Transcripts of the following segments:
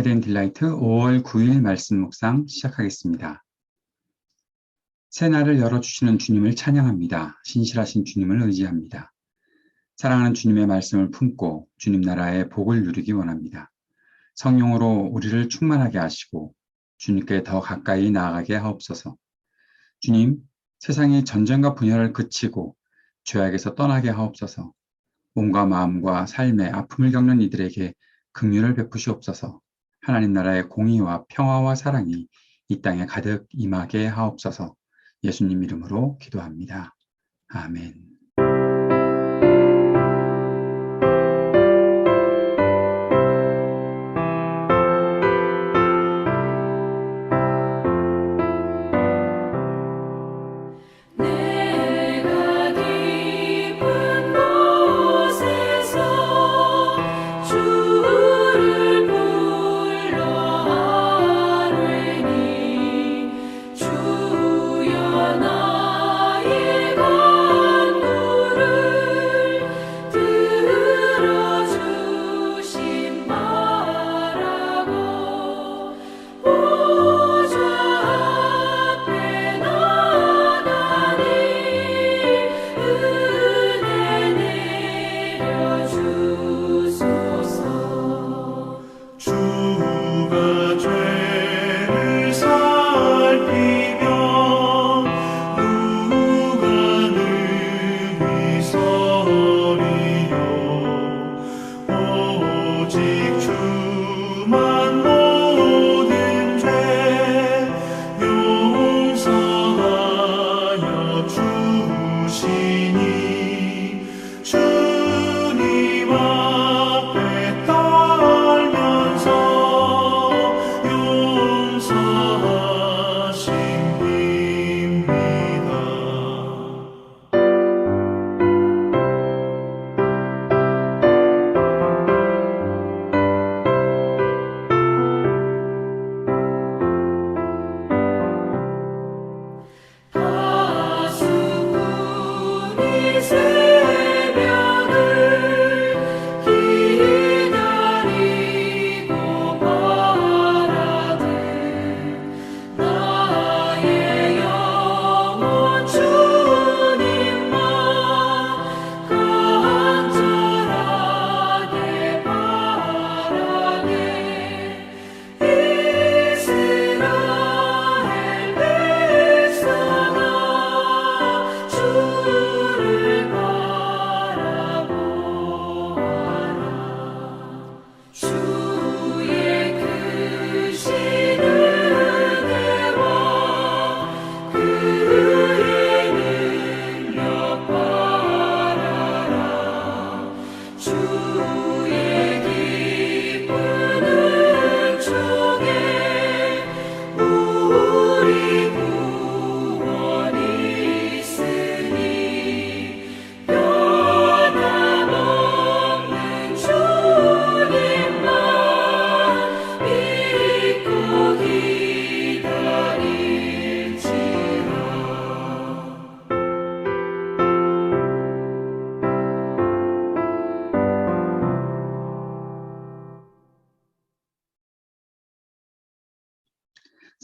가이드 딜라이트 5월 9일 말씀 묵상 시작하겠습니다. 새 날을 열어주시는 주님을 찬양합니다. 신실하신 주님을 의지합니다. 사랑하는 주님의 말씀을 품고 주님 나라의 복을 누리기 원합니다. 성령으로 우리를 충만하게 하시고 주님께 더 가까이 나아가게 하옵소서. 주님, 세상이 전쟁과 분열을 그치고 죄악에서 떠나게 하옵소서. 몸과 마음과 삶의 아픔을 겪는 이들에게 긍휼을 베푸시옵소서. 하나님 나라의 공의와 평화와 사랑이 이 땅에 가득 임하게 하옵소서. 예수님 이름으로 기도합니다. 아멘.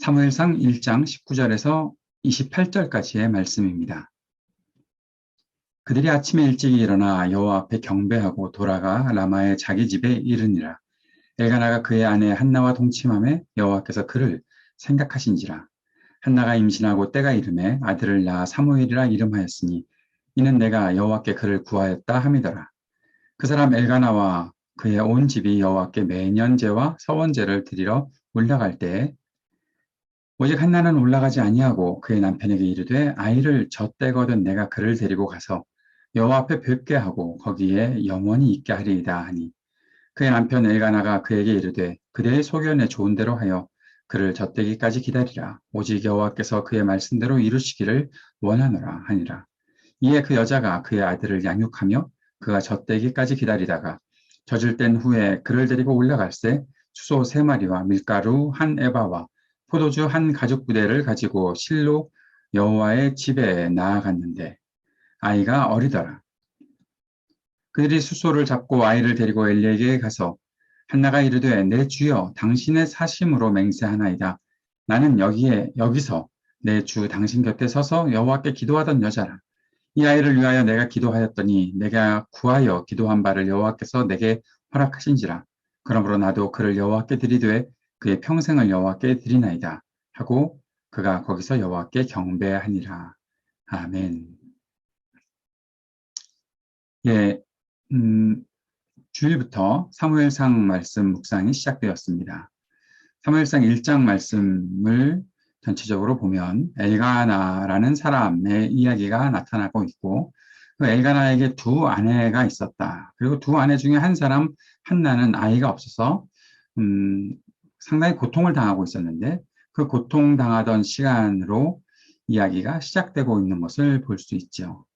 사무엘상 1장 19절에서 28절까지의 말씀입니다. 그들이 아침에 일찍 일어나 여호와 앞에 경배하고 돌아가 라마의 자기 집에 이르니라. 엘가나가 그의 아내 한나와 동침하매 여호와께서 그를 생각하신지라. 한나가 임신하고 때가 이르매 아들을 낳아 사무엘이라 이름하였으니 이는 내가 여호와께 그를 구하였다 함이더라. 그 사람 엘가나와 그의 온 집이 여호와께 매년 제와 서원제를 드리러 올라갈 때에 오직 한나는 올라가지 아니하고 그의 남편에게 이르되 아이를 젖대거든 내가 그를 데리고 가서 여호와 앞에 뵙게 하고 거기에 영원히 있게 하리이다 하니 그의 남편 엘가나가 그에게 이르되 그대의 소견에 좋은 대로 하여 그를 젖대기까지 기다리라. 오직 여호와께서 그의 말씀대로 이루시기를 원하노라 하니라. 이에 그 여자가 그의 아들을 양육하며 그가 젖대기까지 기다리다가 젖을 뗀 후에 그를 데리고 올라갈새 수소 3마리와 밀가루 1에바와 포도주 1가죽부대를 가지고 실로 여호와의 집에 나아갔는데 아이가 어리더라. 그들이 숫소를 잡고 아이를 데리고 엘리에게 가서 한나가 이르되 내 주여 당신의 사심으로 맹세하나이다. 나는 여기서 내 주 당신 곁에 서서 여호와께 기도하던 여자라. 이 아이를 위하여 내가 기도하였더니 내가 구하여 기도한 바를 여호와께서 내게 허락하신지라. 그러므로 나도 그를 여호와께 드리되 그의 평생을 여호와께 드리나이다. 하고 그가 거기서 여호와께 경배하니라. 아멘. 예, 주일부터 사무엘상 말씀 묵상이 시작되었습니다. 사무엘상 1장 말씀을 전체적으로 보면 엘가나라는 사람의 이야기가 나타나고 있고 그 엘가나에게 두 아내가 있었다. 그리고 두 아내 중에 한 사람 한나는 아이가 없어서 상당히 고통을 당하고 있었는데 그 고통당하던 시간으로 이야기가 시작되고 있는 것을 볼 수 있죠.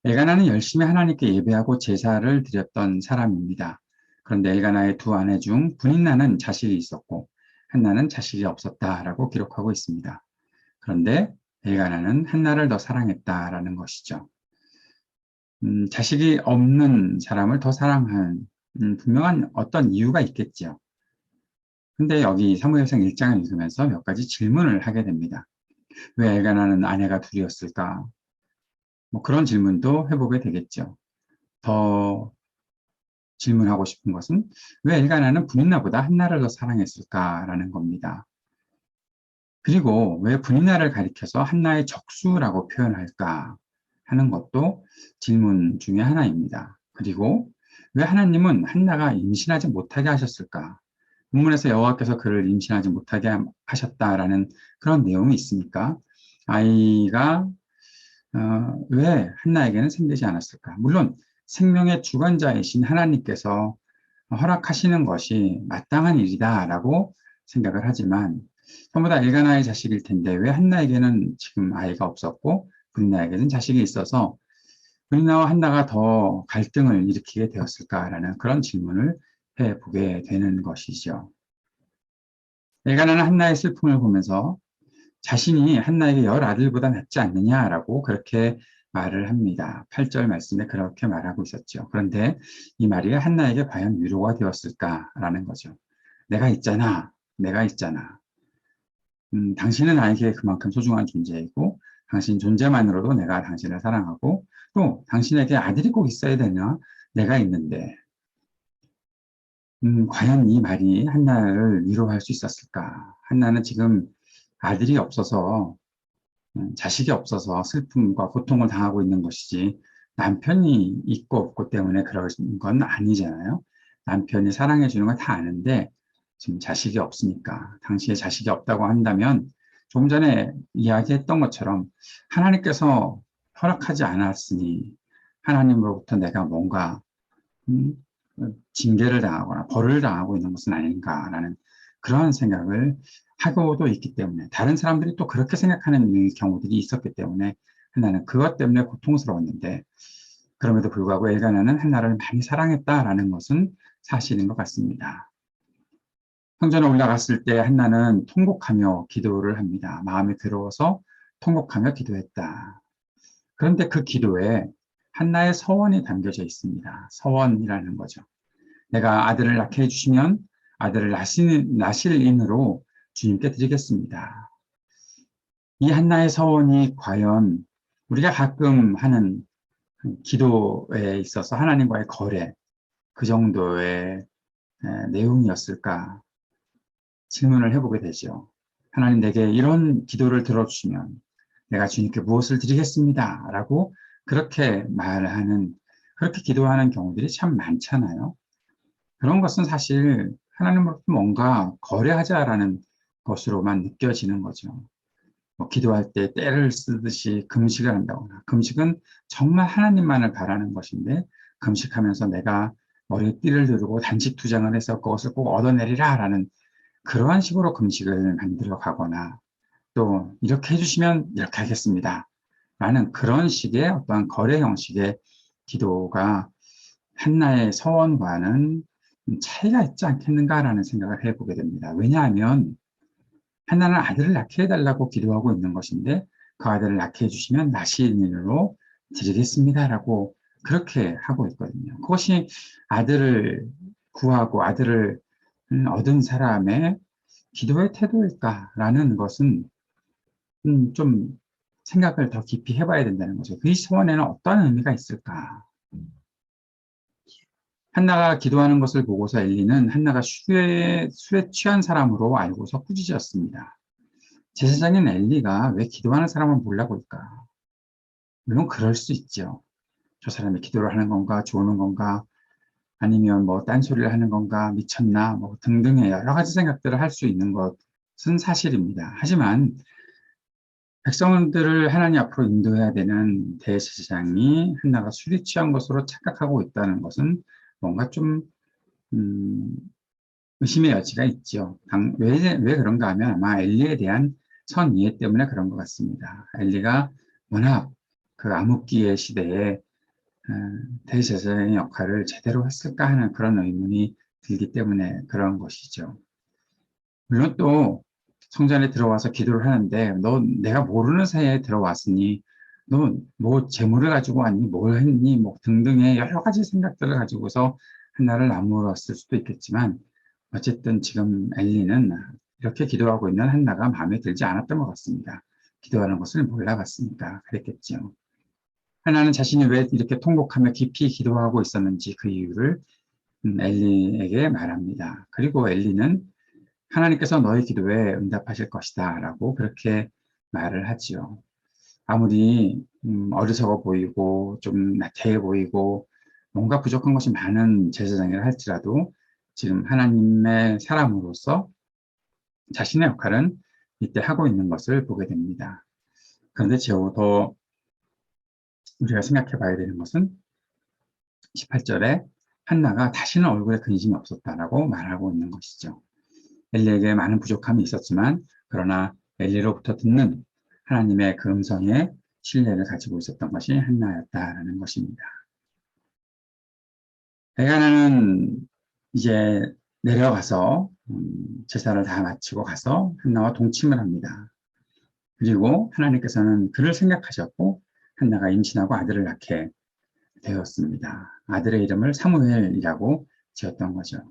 엘가나는 열심히 하나님께 예배하고 제사를 드렸던 사람입니다. 그런데 엘가나의 두 아내 중 분인나는 자식이 있었고 한나는 자식이 없었다라고 기록하고 있습니다. 그런데 엘가나는 한나를 더 사랑했다라는 것이죠. 자식이 없는 사람을 더 사랑한 분명한 어떤 이유가 있겠지요. 근데 여기 사무엘상 1장을 읽으면서 몇 가지 질문을 하게 됩니다. 왜 엘가나는 아내가 둘이었을까? 뭐 그런 질문도 해보게 되겠죠. 더 질문하고 싶은 것은 왜 엘가나는 분인나보다 한나를 더 사랑했을까라는 겁니다. 그리고 왜 분인나를 가리켜서 한나의 적수라고 표현할까 하는 것도 질문 중에 하나입니다. 그리고 왜 하나님은 한나가 임신하지 못하게 하셨을까? 본문에서 여호와께서 그를 임신하지 못하게 하셨다라는 그런 내용이 있으니까 아이가 왜 한나에게는 생기지 않았을까? 물론 생명의 주관자이신 하나님께서 허락하시는 것이 마땅한 일이다라고 생각을 하지만 전부 다 엘가나의 자식일 텐데 왜 한나에게는 지금 아이가 없었고 분인나에게는 자식이 있어서 분인나와 한나가 더 갈등을 일으키게 되었을까라는 그런 질문을 해보게 되는 것이죠. 엘가나는 한나의 슬픔을 보면서 자신이 한나에게 열 아들보다 낫지 않느냐라고 그렇게 말을 합니다. 8절 말씀에 그렇게 말하고 있었죠. 그런데 이 말이 한나에게 과연 위로가 되었을까라는 거죠. 내가 있잖아. 당신은 나에게 그만큼 소중한 존재이고 당신 존재만으로도 내가 당신을 사랑하고 또 당신에게 아들이 꼭 있어야 되나? 내가 있는데 과연 이 말이 한나를 위로할 수 있었을까? 한나는 지금 아들이 없어서 자식이 없어서 슬픔과 고통을 당하고 있는 것이지 남편이 있고 없고 때문에 그런 건 아니잖아요. 남편이 사랑해 주는 건 다 아는데 지금 자식이 없으니까 당시에 자식이 없다고 한다면 조금 전에 이야기했던 것처럼 하나님께서 허락하지 않았으니 하나님으로부터 내가 뭔가 징계를 당하거나 벌을 당하고 있는 것은 아닌가라는 그런 생각을 하고도 있기 때문에 다른 사람들이 또 그렇게 생각하는 경우들이 있었기 때문에 한나는 그것 때문에 고통스러웠는데 그럼에도 불구하고 엘가나는 한나를 많이 사랑했다라는 것은 사실인 것 같습니다. 성전에 올라갔을 때 한나는 통곡하며 기도를 합니다. 마음이 괴로워서 통곡하며 기도했다. 그런데 그 기도에 한나의 서원이 담겨져 있습니다. 서원이라는 거죠. 내가 아들을 낳게 해주시면 아들을 낳으실 인으로 주님께 드리겠습니다. 이 한나의 서원이 과연 우리가 가끔 하는 기도에 있어서 하나님과의 거래, 그 정도의 내용이었을까 질문을 해보게 되죠. 하나님 내게 이런 기도를 들어주시면 내가 주님께 무엇을 드리겠습니다. 라고 그렇게 말하는, 그렇게 기도하는 경우들이 참 많잖아요. 그런 것은 사실 하나님으로부터 뭔가 거래하자라는 것으로만 느껴지는 거죠. 뭐 기도할 때 때를 쓰듯이 금식을 한다거나 금식은 정말 하나님만을 바라는 것인데 금식하면서 내가 머리에 띠를 두르고 단식 투장을 해서 그것을 꼭 얻어내리라 라는 그러한 식으로 금식을 만들어 가거나 또 이렇게 해주시면 이렇게 하겠습니다 라는 그런 식의 어떠한 거래 형식의 기도가 한나의 서원과는 차이가 있지 않겠는가라는 생각을 해보게 됩니다. 왜냐하면 한나는 아들을 낳게 해달라고 기도하고 있는 것인데 그 아들을 낳게 해주시면 나시인으로 드리겠습니다라고 그렇게 하고 있거든요. 그것이 아들을 구하고 아들을 얻은 사람의 기도의 태도일까라는 것은 좀 생각을 더 깊이 해봐야 된다는 거죠. 그 소원에는 어떤 의미가 있을까? 한나가 기도하는 것을 보고서 엘리는 한나가 술에 취한 사람으로 알고서 꾸짖었습니다. 제사장인 엘리가 왜 기도하는 사람을 몰라고 할까? 물론 그럴 수 있죠. 저 사람이 기도를 하는 건가, 좋은 건가, 아니면 뭐 딴소리를 하는 건가, 미쳤나, 뭐 등등의 여러 가지 생각들을 할 수 있는 것은 사실입니다. 하지만 백성들을 하나님 앞으로 인도해야 되는 대제사장이 한나가 술이 취한 것으로 착각하고 있다는 것은 뭔가 좀 음, 의심의 여지가 있죠. 왜 그런가 하면 아마 엘리에 대한 선이해 때문에 그런 것 같습니다. 엘리가 워낙 그 암흑기의 시대에 대제사장의 역할을 제대로 했을까 하는 그런 의문이 들기 때문에 그런 것이죠. 물론 또 성전에 들어와서 기도를 하는데 너 내가 모르는 사이에 들어왔으니 너 뭐 재물을 가지고 왔니 뭘 했니 뭐 등등의 여러 가지 생각들을 가지고서 하나를 나무랐을 수도 있겠지만 어쨌든 지금 엘리는 이렇게 기도하고 있는 한나가 마음에 들지 않았던 것 같습니다. 기도하는 것을 몰라봤으니까 그랬겠죠. 하나는 자신이 왜 이렇게 통곡하며 깊이 기도하고 있었는지 그 이유를 엘리에게 말합니다. 그리고 엘리는 하나님께서 너의 기도에 응답하실 것이다 라고 그렇게 말을 하지요. 아무리 어리석어 보이고 좀 나태해 보이고 뭔가 부족한 것이 많은 제사장이라 할지라도 지금 하나님의 사람으로서 자신의 역할은 이때 하고 있는 것을 보게 됩니다. 그런데 더 우리가 생각해 봐야 되는 것은 18절에 한나가 다시는 얼굴에 근심이 없었다라고 말하고 있는 것이죠. 엘리에게 많은 부족함이 있었지만 그러나 엘리로부터 듣는 하나님의 그 음성에 신뢰를 가지고 있었던 것이 한나였다라는 것입니다. 엘가나는 이제 내려가서 제사를 다 마치고 가서 한나와 동침을 합니다. 그리고 하나님께서는 그를 생각하셨고 한나가 임신하고 아들을 낳게 되었습니다. 아들의 이름을 사무엘이라고 지었던 거죠.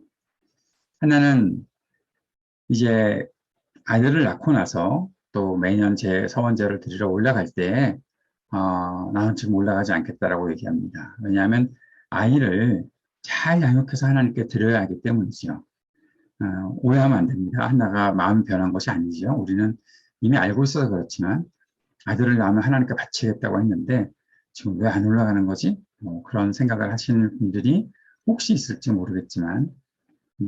한나는 이제 아들을 낳고 나서 또 매년 제 서원제를 드리러 올라갈 때 나는 지금 올라가지 않겠다라고 얘기합니다. 왜냐하면 아이를 잘 양육해서 하나님께 드려야 하기 때문이죠. 오해하면 안 됩니다. 한나가 마음이 변한 것이 아니죠. 우리는 이미 알고 있어서 그렇지만 아들을 낳으면 하나님께 바치겠다고 했는데 지금 왜 안 올라가는 거지? 뭐 그런 생각을 하시는 분들이 혹시 있을지 모르겠지만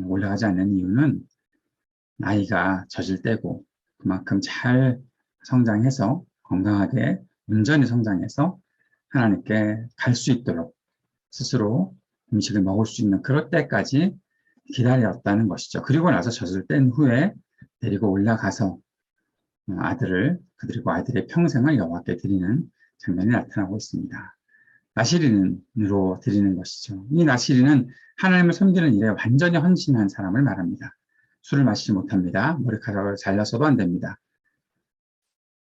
올라가지 않는 이유는 나이가 젖을 떼고 그만큼 잘 성장해서 건강하게 온전히 성장해서 하나님께 갈 수 있도록 스스로 음식을 먹을 수 있는 그럴 때까지 기다렸다는 것이죠. 그리고 나서 젖을 뗀 후에 데리고 올라가서 그리고 아들의 평생을 여호와께 드리는 장면이 나타나고 있습니다. 나시린으로 드리는 것이죠. 이 나시린은 하나님을 섬기는 일에 완전히 헌신한 사람을 말합니다. 술을 마시지 못합니다. 머리카락을 잘라서도 안 됩니다.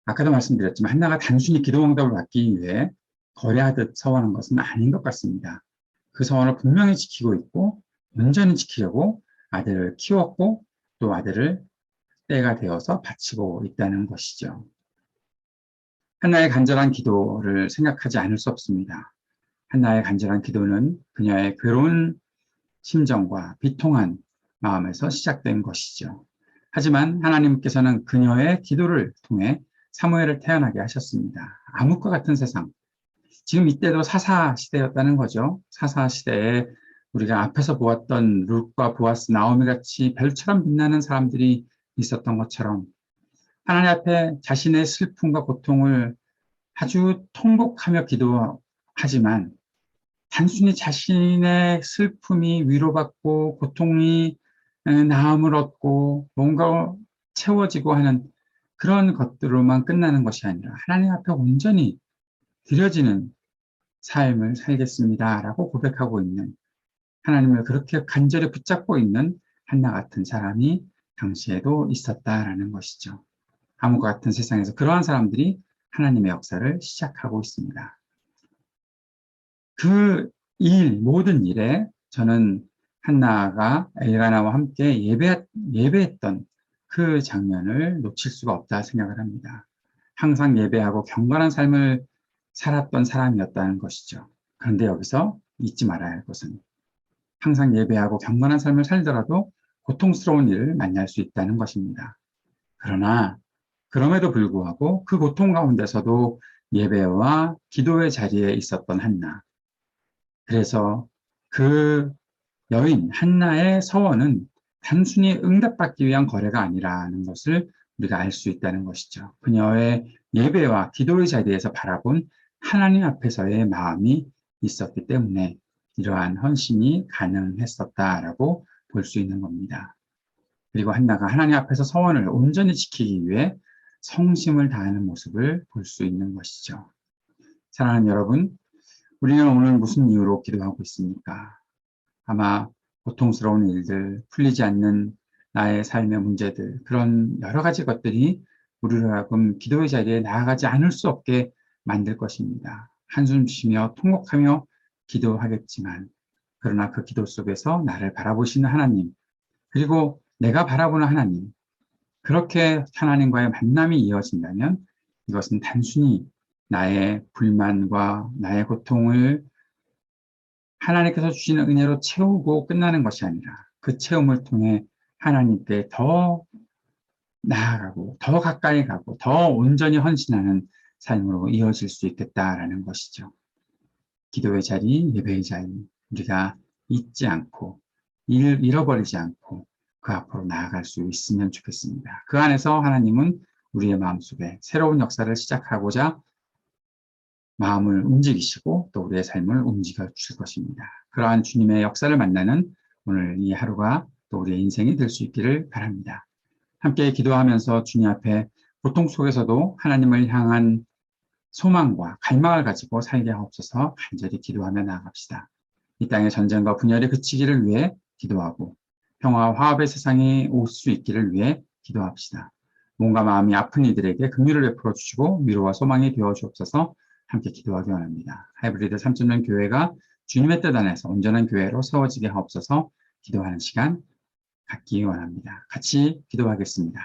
아까도 말씀드렸지만 한나가 단순히 기도 응답을 받기 위해 거래하듯 서원한 것은 아닌 것 같습니다. 그 서원을 분명히 지키고 있고 온전히 지키려고 아들을 키웠고 또 아들을 때가 되어서 바치고 있다는 것이죠. 한나의 간절한 기도를 생각하지 않을 수 없습니다. 한나의 간절한 기도는 그녀의 괴로운 심정과 비통한 마음에서 시작된 것이죠. 하지만 하나님께서는 그녀의 기도를 통해 사무엘을 태어나게 하셨습니다. 암흑과 같은 세상. 지금 이때도 사사 시대였다는 거죠. 사사 시대에 우리가 앞에서 보았던 룻과 보아스, 나오미 같이 별처럼 빛나는 사람들이 있었던 것처럼 하나님 앞에 자신의 슬픔과 고통을 아주 통곡하며 기도하지만 단순히 자신의 슬픔이 위로받고 고통이 나음을 얻고 뭔가 채워지고 하는 그런 것들로만 끝나는 것이 아니라 하나님 앞에 온전히 드려지는 삶을 살겠습니다라고 고백하고 있는 하나님을 그렇게 간절히 붙잡고 있는 한나 같은 사람이 당시에도 있었다라는 것이죠. 암흑과 같은 세상에서 그러한 사람들이 하나님의 역사를 시작하고 있습니다. 모든 일에 저는 한나가 엘가나와 함께 예배했던 그 장면을 놓칠 수가 없다 생각을 합니다. 항상 예배하고 경건한 삶을 살았던 사람이었다는 것이죠. 그런데 여기서 잊지 말아야 할 것은 항상 예배하고 경건한 삶을 살더라도 고통스러운 일을 만날 수 있다는 것입니다. 그러나 그럼에도 불구하고 그 고통 가운데서도 예배와 기도의 자리에 있었던 한나. 그래서 그 여인 한나의 서원은 단순히 응답받기 위한 거래가 아니라는 것을 우리가 알 수 있다는 것이죠. 그녀의 예배와 기도의 자리에서 바라본 하나님 앞에서의 마음이 있었기 때문에 이러한 헌신이 가능했었다라고 볼 수 있는 겁니다. 그리고 한나가 하나님 앞에서 서원을 온전히 지키기 위해 성심을 다하는 모습을 볼 수 있는 것이죠. 사랑하는 여러분, 우리는 오늘 무슨 이유로 기도하고 있습니까? 아마 고통스러운 일들, 풀리지 않는 나의 삶의 문제들, 그런 여러 가지 것들이 우리로 하여금 기도의 자리에 나아가지 않을 수 없게 만들 것입니다. 한숨 쉬며 통곡하며 기도하겠지만, 그러나 그 기도 속에서 나를 바라보시는 하나님, 그리고 내가 바라보는 하나님, 그렇게 하나님과의 만남이 이어진다면 이것은 단순히 나의 불만과 나의 고통을 하나님께서 주시는 은혜로 채우고 끝나는 것이 아니라 그 체험을 통해 하나님께 더 나아가고 더 가까이 가고 더 온전히 헌신하는 삶으로 이어질 수 있겠다라는 것이죠. 기도의 자리, 예배의 자리, 우리가 잊지 않고 잃어버리지 않고 그 앞으로 나아갈 수 있으면 좋겠습니다. 그 안에서 하나님은 우리의 마음속에 새로운 역사를 시작하고자 마음을 움직이시고 또 우리의 삶을 움직여 주실 것입니다. 그러한 주님의 역사를 만나는 오늘 이 하루가 또 우리의 인생이 될 수 있기를 바랍니다. 함께 기도하면서 주님 앞에 고통 속에서도 하나님을 향한 소망과 갈망을 가지고 살게 하옵소서. 간절히 기도하며 나아갑시다. 이 땅의 전쟁과 분열이 그치기를 위해 기도하고 평화와 화합의 세상이 올 수 있기를 위해 기도합시다. 몸과 마음이 아픈 이들에게 긍휼을 베풀어 주시고 위로와 소망이 되어 주옵소서. 함께 기도하기 원합니다. 하이브리드 3.0 교회가 주님의 뜻 안에서 온전한 교회로 세워지게 하옵소서. 기도하는 시간 갖기 원합니다. 같이 기도하겠습니다.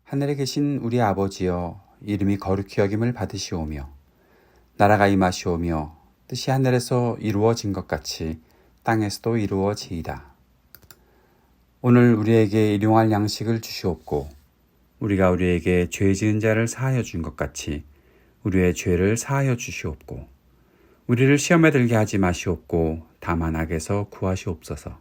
하늘에 계신 우리 아버지여, 이름이 거룩히 여김을 받으시오며 나라가 임하시오며 뜻이 하늘에서 이루어진 것 같이 땅에서도 이루어지이다. 오늘 우리에게 일용할 양식을 주시옵고 우리가 우리에게 죄 지은 자를 사하여 준 것 같이 우리의 죄를 사하여 주시옵고 우리를 시험에 들게 하지 마시옵고 다만 악에서 구하시옵소서.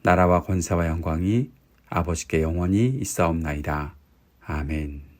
나라와 권세와 영광이 아버지께 영원히 있사옵나이다. 아멘.